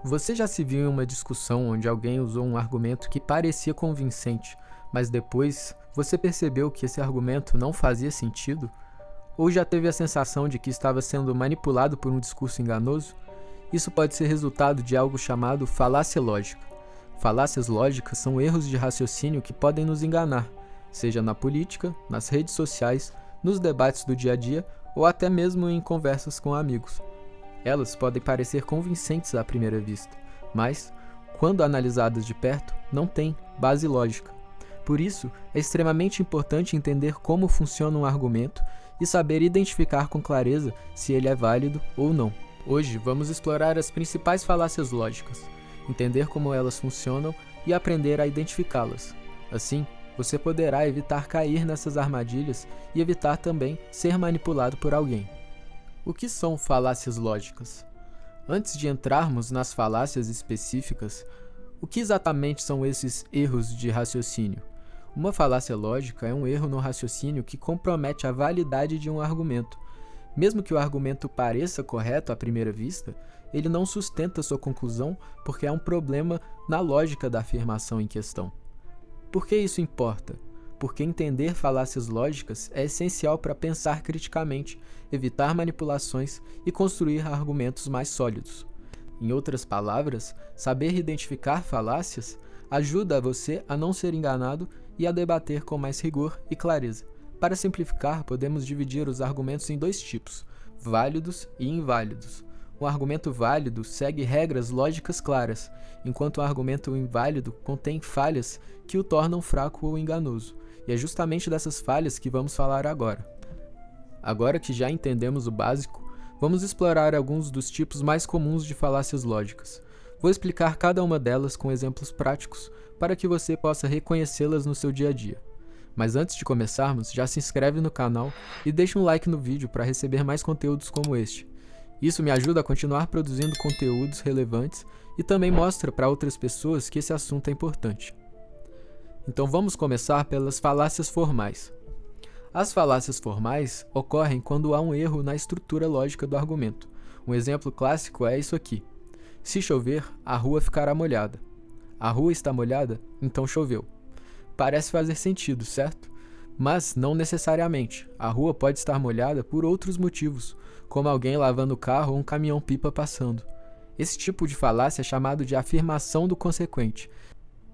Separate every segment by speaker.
Speaker 1: Você já se viu em uma discussão onde alguém usou um argumento que parecia convincente, mas depois você percebeu que esse argumento não fazia sentido? Ou já teve a sensação de que estava sendo manipulado por um discurso enganoso? Isso pode ser resultado de algo chamado falácia lógica. Falácias lógicas são erros de raciocínio que podem nos enganar, seja na política, nas redes sociais, nos debates do dia a dia ou até mesmo em conversas com amigos. Elas podem parecer convincentes à primeira vista, mas, quando analisadas de perto, não têm base lógica. Por isso, é extremamente importante entender como funciona um argumento e saber identificar com clareza se ele é válido ou não. Hoje, vamos explorar as principais falácias lógicas, entender como elas funcionam e aprender a identificá-las. Assim, você poderá evitar cair nessas armadilhas e evitar também ser manipulado por alguém. O que são falácias lógicas? Antes de entrarmos nas falácias específicas, o que exatamente são esses erros de raciocínio? Uma falácia lógica é um erro no raciocínio que compromete a validade de um argumento. Mesmo que o argumento pareça correto à primeira vista, ele não sustenta sua conclusão porque há um problema na lógica da afirmação em questão. Por que isso importa? Porque entender falácias lógicas é essencial para pensar criticamente, evitar manipulações e construir argumentos mais sólidos. Em outras palavras, saber identificar falácias ajuda você a não ser enganado e a debater com mais rigor e clareza. Para simplificar, podemos dividir os argumentos em dois tipos, válidos e inválidos. Um argumento válido segue regras lógicas claras, enquanto um argumento inválido contém falhas que o tornam fraco ou enganoso. E é justamente dessas falhas que vamos falar agora. Agora que já entendemos o básico, vamos explorar alguns dos tipos mais comuns de falácias lógicas. Vou explicar cada uma delas com exemplos práticos para que você possa reconhecê-las no seu dia a dia. Mas antes de começarmos, já se inscreve no canal e deixa um like no vídeo para receber mais conteúdos como este. Isso me ajuda a continuar produzindo conteúdos relevantes e também mostra para outras pessoas que esse assunto é importante. Então vamos começar pelas falácias formais. As falácias formais ocorrem quando há um erro na estrutura lógica do argumento. Um exemplo clássico é isso aqui. Se chover, a rua ficará molhada. A rua está molhada, então choveu. Parece fazer sentido, certo? Mas não necessariamente. A rua pode estar molhada por outros motivos, como alguém lavando o carro ou um caminhão-pipa passando. Esse tipo de falácia é chamado de afirmação do consequente.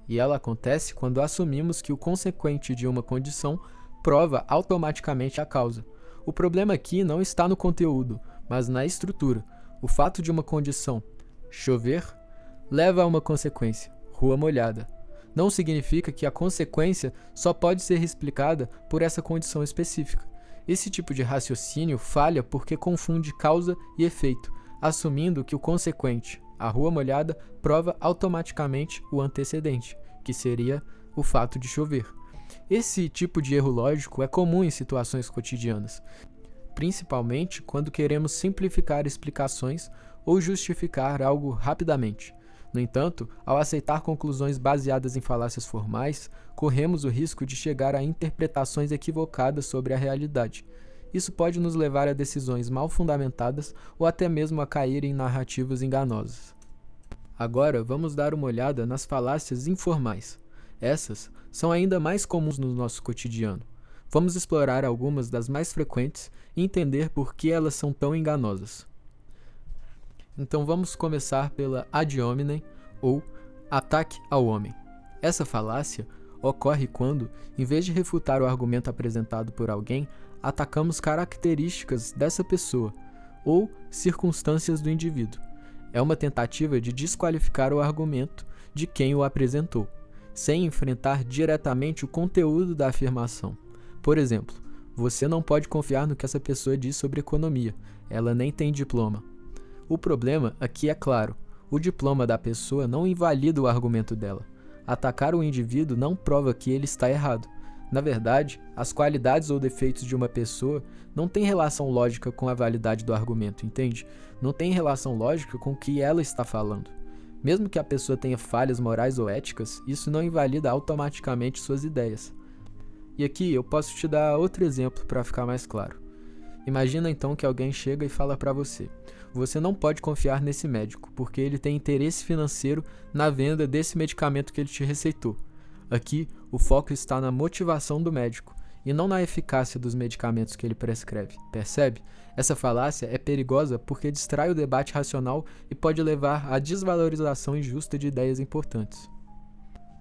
Speaker 1: E ela acontece quando assumimos que o consequente de uma condição prova automaticamente a causa. O problema aqui não está no conteúdo, mas na estrutura. O fato de uma condição, chover, leva a uma consequência, rua molhada. Não significa que a consequência só pode ser explicada por essa condição específica. Esse tipo de raciocínio falha porque confunde causa e efeito, assumindo que o consequente, a rua molhada, prova automaticamente o antecedente, que seria o fato de chover. Esse tipo de erro lógico é comum em situações cotidianas, principalmente quando queremos simplificar explicações ou justificar algo rapidamente. No entanto, ao aceitar conclusões baseadas em falácias formais, corremos o risco de chegar a interpretações equivocadas sobre a realidade. Isso pode nos levar a decisões mal fundamentadas ou até mesmo a cair em narrativas enganosas. Agora, vamos dar uma olhada nas falácias informais. Essas são ainda mais comuns no nosso cotidiano. Vamos explorar algumas das mais frequentes e entender por que elas são tão enganosas. Então vamos começar pela ad hominem, ou ataque ao homem. Essa falácia ocorre quando, em vez de refutar o argumento apresentado por alguém, atacamos características dessa pessoa ou circunstâncias do indivíduo. É uma tentativa de desqualificar o argumento de quem o apresentou, sem enfrentar diretamente o conteúdo da afirmação. Por exemplo, você não pode confiar no que essa pessoa diz sobre economia, ela nem tem diploma. O problema aqui é claro, o diploma da pessoa não invalida o argumento dela. Atacar o indivíduo não prova que ele está errado. Na verdade, as qualidades ou defeitos de uma pessoa não têm relação lógica com a validade do argumento, entende? Não tem relação lógica com o que ela está falando. Mesmo que a pessoa tenha falhas morais ou éticas, isso não invalida automaticamente suas ideias. E aqui eu posso te dar outro exemplo para ficar mais claro. Imagina então que alguém chega e fala para você: você não pode confiar nesse médico, porque ele tem interesse financeiro na venda desse medicamento que ele te receitou. Aqui, o foco está na motivação do médico e não na eficácia dos medicamentos que ele prescreve. Percebe? Essa falácia é perigosa porque distrai o debate racional e pode levar à desvalorização injusta de ideias importantes.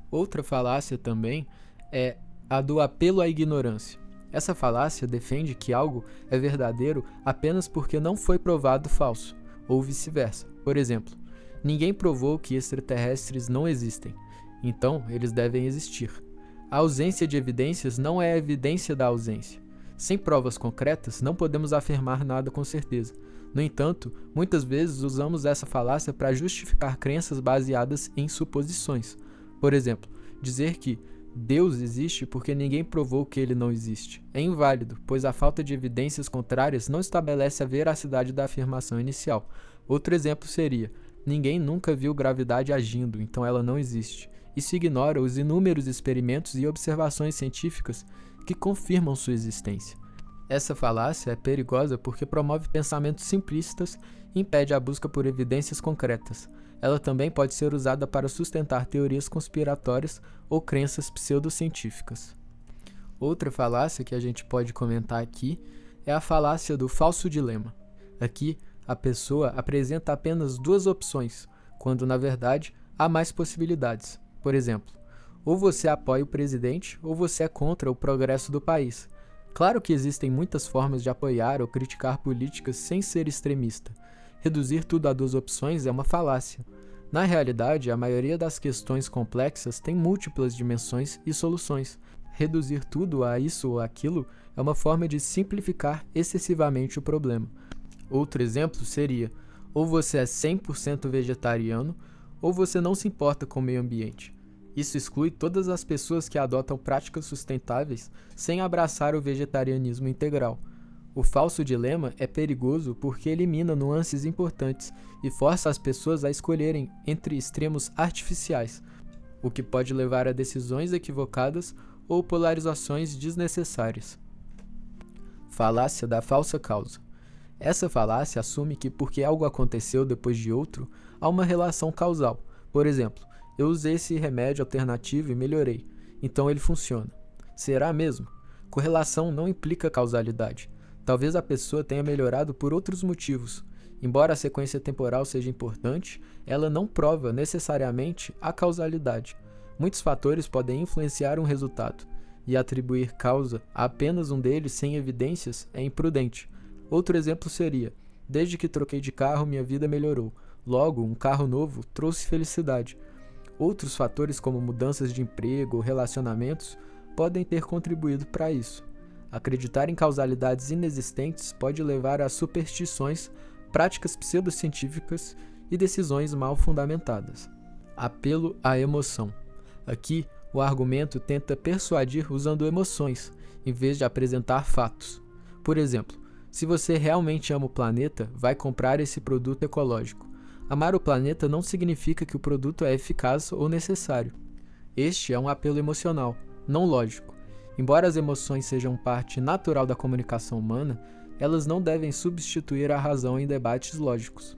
Speaker 1: Outra falácia também é a do apelo à ignorância. Essa falácia defende que algo é verdadeiro apenas porque não foi provado falso, ou vice-versa. Por exemplo, ninguém provou que extraterrestres não existem, então eles devem existir. A ausência de evidências não é a evidência da ausência. Sem provas concretas, não podemos afirmar nada com certeza. No entanto, muitas vezes usamos essa falácia para justificar crenças baseadas em suposições. Por exemplo, dizer que Deus existe porque ninguém provou que ele não existe é inválido, pois a falta de evidências contrárias não estabelece a veracidade da afirmação inicial. Outro exemplo seria: ninguém nunca viu gravidade agindo, então ela não existe. Isso ignora os inúmeros experimentos e observações científicas que confirmam sua existência. Essa falácia é perigosa porque promove pensamentos simplistas e impede a busca por evidências concretas. Ela também pode ser usada para sustentar teorias conspiratórias ou crenças pseudocientíficas. Outra falácia que a gente pode comentar aqui é a falácia do falso dilema. Aqui, a pessoa apresenta apenas duas opções, quando na verdade há mais possibilidades. Por exemplo, ou você apoia o presidente ou você é contra o progresso do país. Claro que existem muitas formas de apoiar ou criticar políticas sem ser extremista. Reduzir tudo a duas opções é uma falácia. Na realidade, a maioria das questões complexas tem múltiplas dimensões e soluções. Reduzir tudo a isso ou aquilo é uma forma de simplificar excessivamente o problema. Outro exemplo seria: ou você é 100% vegetariano, ou você não se importa com o meio ambiente. Isso exclui todas as pessoas que adotam práticas sustentáveis sem abraçar o vegetarianismo integral. O falso dilema é perigoso porque elimina nuances importantes e força as pessoas a escolherem entre extremos artificiais, o que pode levar a decisões equivocadas ou polarizações desnecessárias. Falácia da falsa causa. Essa falácia assume que porque algo aconteceu depois de outro, há uma relação causal. Por exemplo, eu usei esse remédio alternativo e melhorei, então ele funciona. Será mesmo? Correlação não implica causalidade. Talvez a pessoa tenha melhorado por outros motivos. Embora a sequência temporal seja importante, ela não prova necessariamente a causalidade. Muitos fatores podem influenciar um resultado, e atribuir causa a apenas um deles sem evidências é imprudente. Outro exemplo seria: desde que troquei de carro, minha vida melhorou. Logo, um carro novo trouxe felicidade. Outros fatores, como mudanças de emprego ou relacionamentos, podem ter contribuído para isso. Acreditar em causalidades inexistentes pode levar a superstições, práticas pseudocientíficas e decisões mal fundamentadas. Apelo à emoção. Aqui, o argumento tenta persuadir usando emoções, em vez de apresentar fatos. Por exemplo, se você realmente ama o planeta, vai comprar esse produto ecológico. Amar o planeta não significa que o produto é eficaz ou necessário. Este é um apelo emocional, não lógico. Embora as emoções sejam parte natural da comunicação humana, elas não devem substituir a razão em debates lógicos.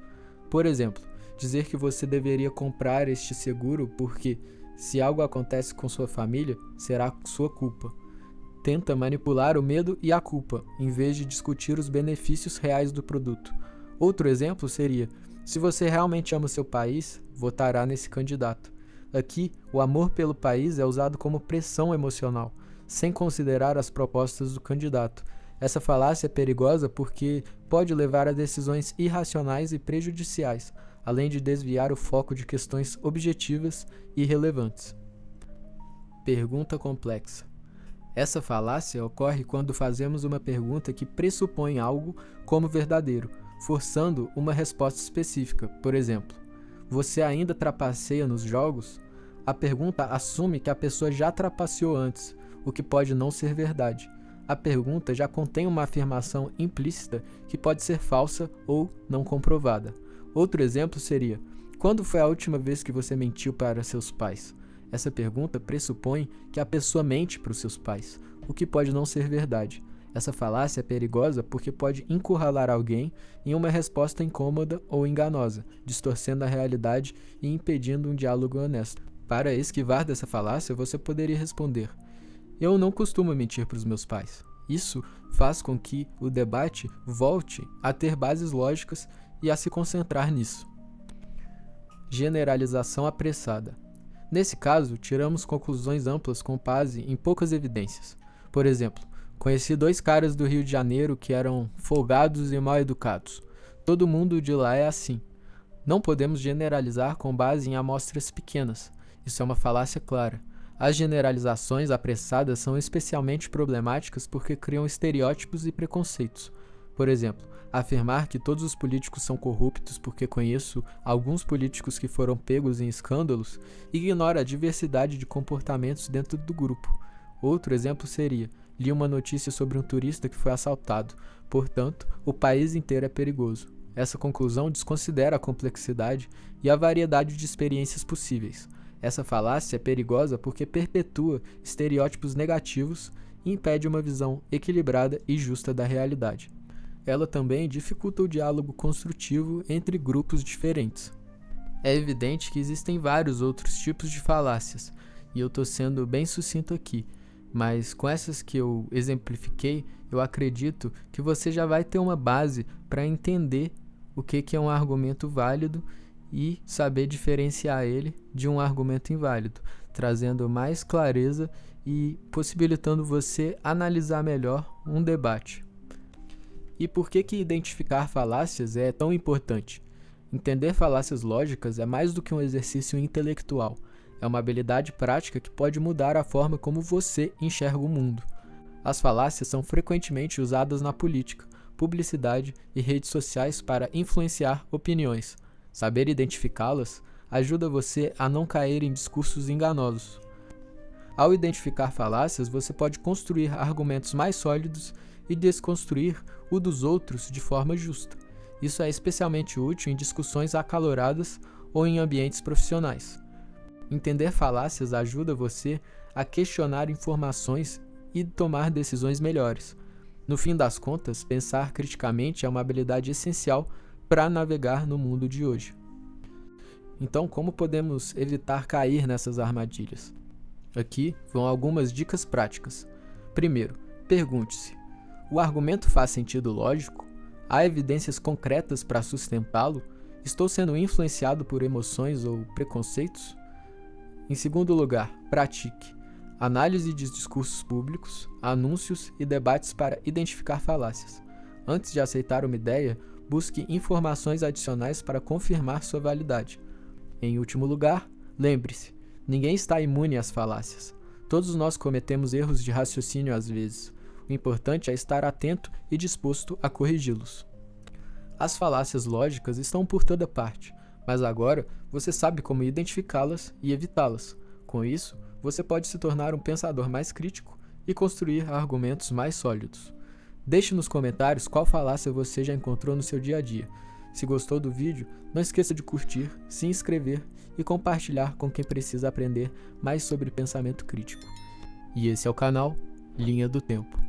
Speaker 1: Por exemplo, dizer que você deveria comprar este seguro porque, se algo acontece com sua família, será sua culpa. Tenta manipular o medo e a culpa, em vez de discutir os benefícios reais do produto. Outro exemplo seria: se você realmente ama seu país, votará nesse candidato. Aqui, o amor pelo país é usado como pressão emocional, sem considerar as propostas do candidato. Essa falácia é perigosa porque pode levar a decisões irracionais e prejudiciais, além de desviar o foco de questões objetivas e relevantes. Pergunta complexa. Essa falácia ocorre quando fazemos uma pergunta que pressupõe algo como verdadeiro, forçando uma resposta específica. Por exemplo, você ainda trapaceia nos jogos? A pergunta assume que a pessoa já trapaceou antes, o que pode não ser verdade. A pergunta já contém uma afirmação implícita que pode ser falsa ou não comprovada. Outro exemplo seria: quando foi a última vez que você mentiu para seus pais? Essa pergunta pressupõe que a pessoa mente para os seus pais, o que pode não ser verdade. Essa falácia é perigosa porque pode encurralar alguém em uma resposta incômoda ou enganosa, distorcendo a realidade e impedindo um diálogo honesto. Para esquivar dessa falácia, você poderia responder: eu não costumo mentir para os meus pais. Isso faz com que o debate volte a ter bases lógicas e a se concentrar nisso. Generalização apressada. Nesse caso, tiramos conclusões amplas com base em poucas evidências. Por exemplo, conheci 2 caras do Rio de Janeiro que eram folgados e mal educados. Todo mundo de lá é assim. Não podemos generalizar com base em amostras pequenas. Isso é uma falácia clara. As generalizações apressadas são especialmente problemáticas porque criam estereótipos e preconceitos. Por exemplo, afirmar que todos os políticos são corruptos porque conheço alguns políticos que foram pegos em escândalos ignora a diversidade de comportamentos dentro do grupo. Outro exemplo seria: li uma notícia sobre um turista que foi assaltado, portanto, o país inteiro é perigoso. Essa conclusão desconsidera a complexidade e a variedade de experiências possíveis. Essa falácia é perigosa porque perpetua estereótipos negativos e impede uma visão equilibrada e justa da realidade. Ela também dificulta o diálogo construtivo entre grupos diferentes. É evidente que existem vários outros tipos de falácias, e eu estou sendo bem sucinto aqui, mas com essas que eu exemplifiquei, eu acredito que você já vai ter uma base para entender o que é um argumento válido e saber diferenciar ele de um argumento inválido, trazendo mais clareza e possibilitando você analisar melhor um debate. E por que identificar falácias é tão importante? Entender falácias lógicas é mais do que um exercício intelectual. É uma habilidade prática que pode mudar a forma como você enxerga o mundo. As falácias são frequentemente usadas na política, publicidade e redes sociais para influenciar opiniões. Saber identificá-las ajuda você a não cair em discursos enganosos. Ao identificar falácias, você pode construir argumentos mais sólidos e desconstruir o dos outros de forma justa. Isso é especialmente útil em discussões acaloradas ou em ambientes profissionais. Entender falácias ajuda você a questionar informações e tomar decisões melhores. No fim das contas, pensar criticamente é uma habilidade essencial para navegar no mundo de hoje. Então, como podemos evitar cair nessas armadilhas? Aqui vão algumas dicas práticas. Primeiro, pergunte-se: o argumento faz sentido lógico? Há evidências concretas para sustentá-lo? Estou sendo influenciado por emoções ou preconceitos? Em segundo lugar, pratique análise de discursos públicos, anúncios e debates para identificar falácias. Antes de aceitar uma ideia, busque informações adicionais para confirmar sua validade. Em último lugar, lembre-se: ninguém está imune às falácias. Todos nós cometemos erros de raciocínio às vezes. O importante é estar atento e disposto a corrigi-los. As falácias lógicas estão por toda parte, mas agora você sabe como identificá-las e evitá-las. Com isso, você pode se tornar um pensador mais crítico e construir argumentos mais sólidos. Deixe nos comentários qual falácia você já encontrou no seu dia a dia. Se gostou do vídeo, não esqueça de curtir, se inscrever e compartilhar com quem precisa aprender mais sobre pensamento crítico. E esse é o canal Linha do Tempo.